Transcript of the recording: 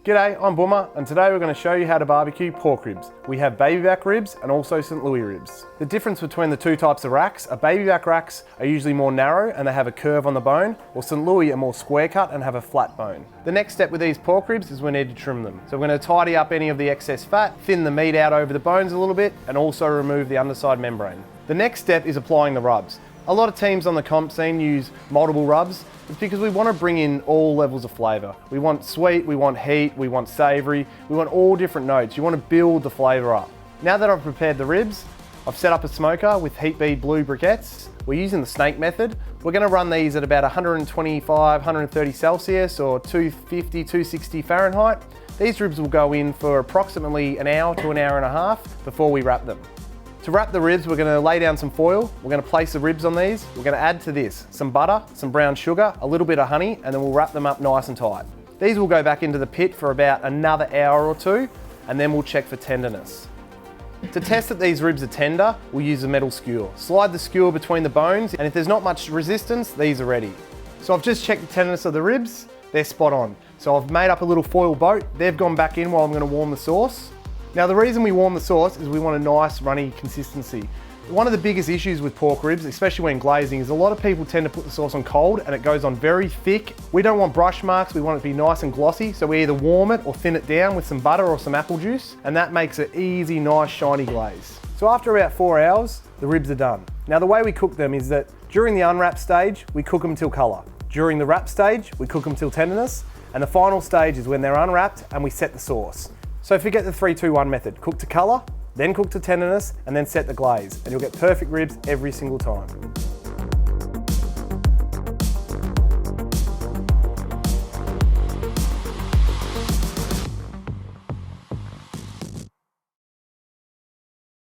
G'day, I'm Booma, and today we're going to show you how to barbecue pork ribs. We have baby back ribs and also St. Louis ribs. The difference between the two types of racks are baby back racks are usually more narrow and they have a curve on the bone, while St. Louis are more square cut and have a flat bone. The next step with these pork ribs is we need to trim them. So we're going to tidy up any of the excess fat, thin the meat out over the bones a little bit, and also remove the underside membrane. The next step is applying the rubs. A lot of teams on the comp scene use multiple rubs. It's because we want to bring in all levels of flavour. We want sweet, we want heat, we want savoury, we want all different notes. You want to build the flavour up. Now that I've prepared the ribs, I've set up a smoker with Heat Beads BBQ Briquettes. We're using the snake method. We're going to run these at about 125, 130 Celsius or 250, 260 Fahrenheit. These ribs will go in for approximately an hour to an hour and a half before we wrap them. To wrap the ribs, we're going to lay down some foil. We're going to place the ribs on these. We're going to add to this some butter, some brown sugar, a little bit of honey, and then we'll wrap them up nice and tight. These will go back into the pit for about another hour or two, and then we'll check for tenderness. To test that these ribs are tender, we'll use a metal skewer. Slide the skewer between the bones, and if there's not much resistance, these are ready. So I've just checked the tenderness of the ribs. They're spot on. So I've made up a little foil boat. They've gone back in while I'm going to warm the sauce. Now the reason we warm the sauce is we want a nice runny consistency. One of the biggest issues with pork ribs, especially when glazing, is a lot of people tend to put the sauce on cold and it goes on very thick. We don't want brush marks, we want it to be nice and glossy, so we either warm it or thin it down with some butter or some apple juice, and that makes an easy, nice, shiny glaze. So after about 4 hours, the ribs are done. Now the way we cook them is that during the unwrap stage, we cook them till colour. During the wrap stage, we cook them till tenderness, and the final stage is when they're unwrapped and we set the sauce. So forget the 3-2-1 method. Cook to colour, then cook to tenderness, and then set the glaze, and you'll get perfect ribs every single time.